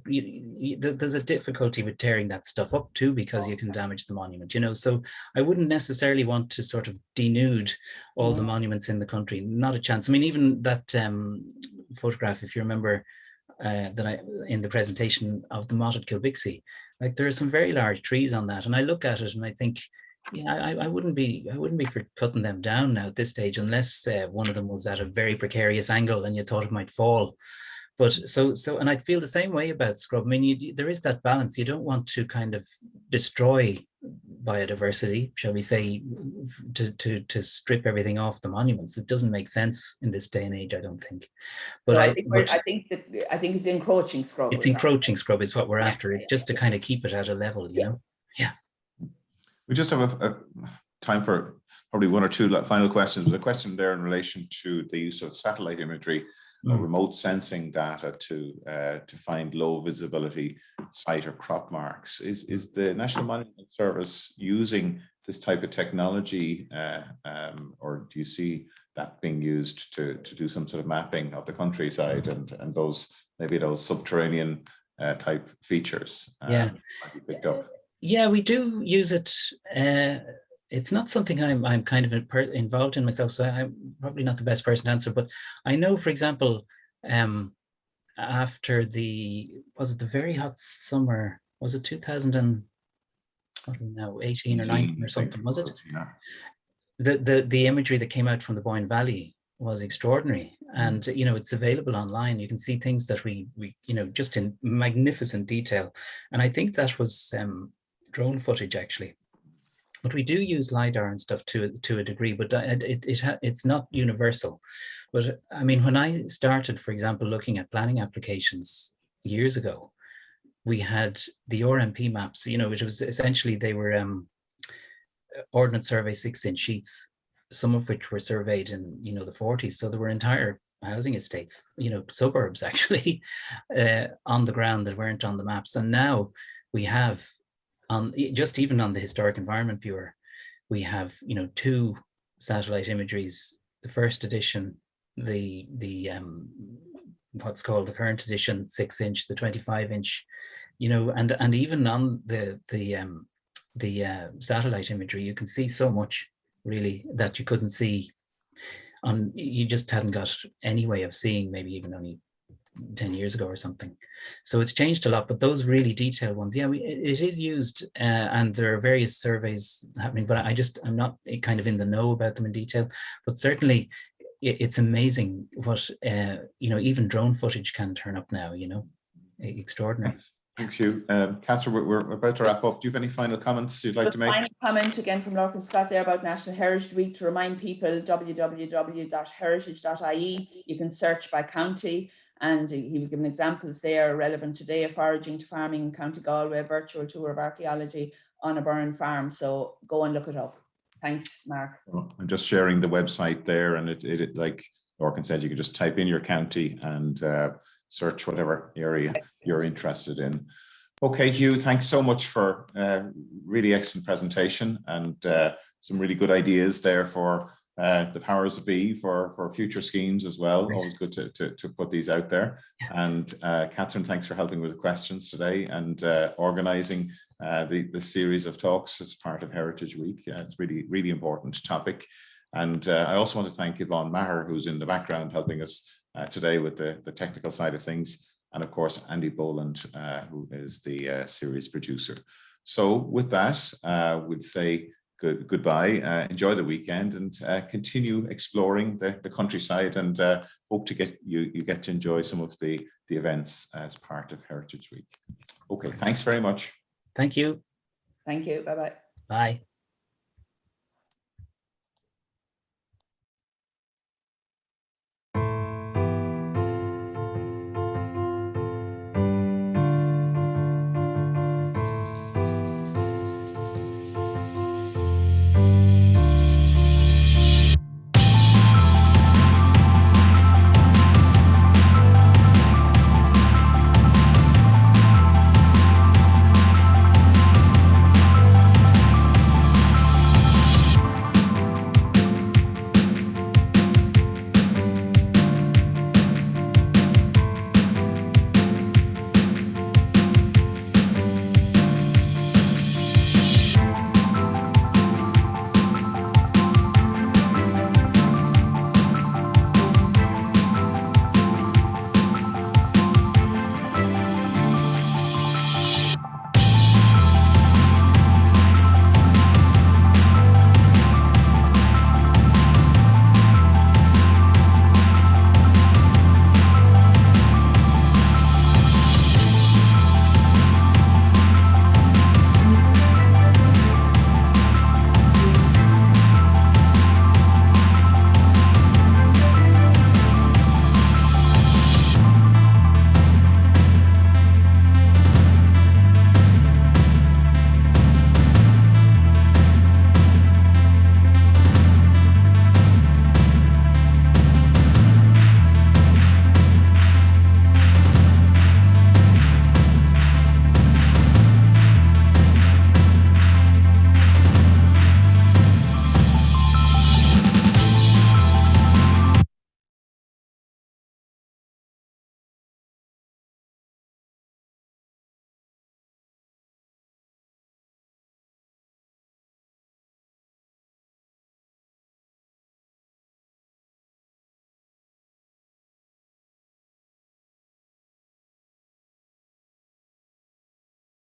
difficulty with tearing that stuff up too, because you can damage the monument. You know, so I wouldn't necessarily want to sort of denude all the monuments in the country. Not a chance. I mean, even that photograph, if you remember, that in the presentation of the motte at Kilbixie, like there are some very large trees on that, and I look at it and I think, yeah, I wouldn't be for cutting them down now at this stage, unless one of them was at a very precarious angle and you thought it might fall. But so and I feel the same way about scrub. I mean, there is that balance. You don't want to kind of destroy biodiversity, shall we say, to strip everything off the monuments. It doesn't make sense in this day and age, I don't think. But I think it's encroaching scrub. It's encroaching scrub is what we're after. It's just to kind of keep it at a level, you know. Yeah. We just have a time for probably one or two final questions. There's a question there in relation to the use of satellite imagery or remote sensing data to find low visibility site or crop marks. Is the National Monument Service using this type of technology, or do you see that being used to do some sort of mapping of the countryside and those subterranean type features might be picked up? Yeah, we do use it. It's not something I'm kind of involved in myself, so I'm probably not the best person to answer. But I know, for example, after was it the very hot summer? Was it 2018 or 19 or something? Was it? Yeah. The imagery that came out from the Boyne Valley was extraordinary, and you know, it's available online. You can see things that we just in magnificent detail, and I think that was drone footage actually. But we do use LiDAR and stuff to a degree, but it's not universal. But I mean, when I started, for example, looking at planning applications years ago, we had the RMP maps, you know, which was essentially, they were Ordnance Survey 6-inch sheets, some of which were surveyed in, you know, the 40s. So there were entire housing estates, you know, suburbs actually on the ground that weren't on the maps. And now we have, just even on the Historic Environment Viewer, we have, you know, 2 satellite imageries, the first edition, the what's called the current edition 6-inch, the 25-inch, you know, and even on the satellite imagery, you can see so much really that you couldn't see on, you just hadn't got any way of seeing, maybe even only 10 years ago or something. So it's changed a lot, but those really detailed ones, yeah, it is used, and there are various surveys happening, but I'm not kind of in the know about them in detail. But certainly it's amazing what you know, even drone footage can turn up now, you know. Extraordinary. Thanks, Hugh. Catherine, we're about to wrap up. Do you have any final comments you'd like to make? Final comment again from Lorcan Scott there about National Heritage Week, to remind people, www.heritage.ie. You can search by county, and he was given examples there relevant today of foraging to farming in County Galway, virtual tour of archaeology on a Burn farm. So go and look it up. Thanks, Mark. Well, I'm just sharing the website there, and it like Lorcan said, you can just type in your county and search whatever area you're interested in. Okay, Hugh, thanks so much for really excellent presentation and some really good ideas there for the powers that be for future schemes as well. Always good to put these out there. And Catherine, thanks for helping with the questions today and organising the series of talks as part of Heritage Week. It's really, really important topic. And I also want to thank Yvonne Maher, who's in the background helping us today with the technical side of things. And of course, Andy Boland, who is the series producer. So with that, we'll say goodbye, enjoy the weekend and continue exploring the countryside, and hope to get you get to enjoy some of the events as part of Heritage Week. Okay, thanks very much. Thank you. Thank you. Bye-bye. Bye.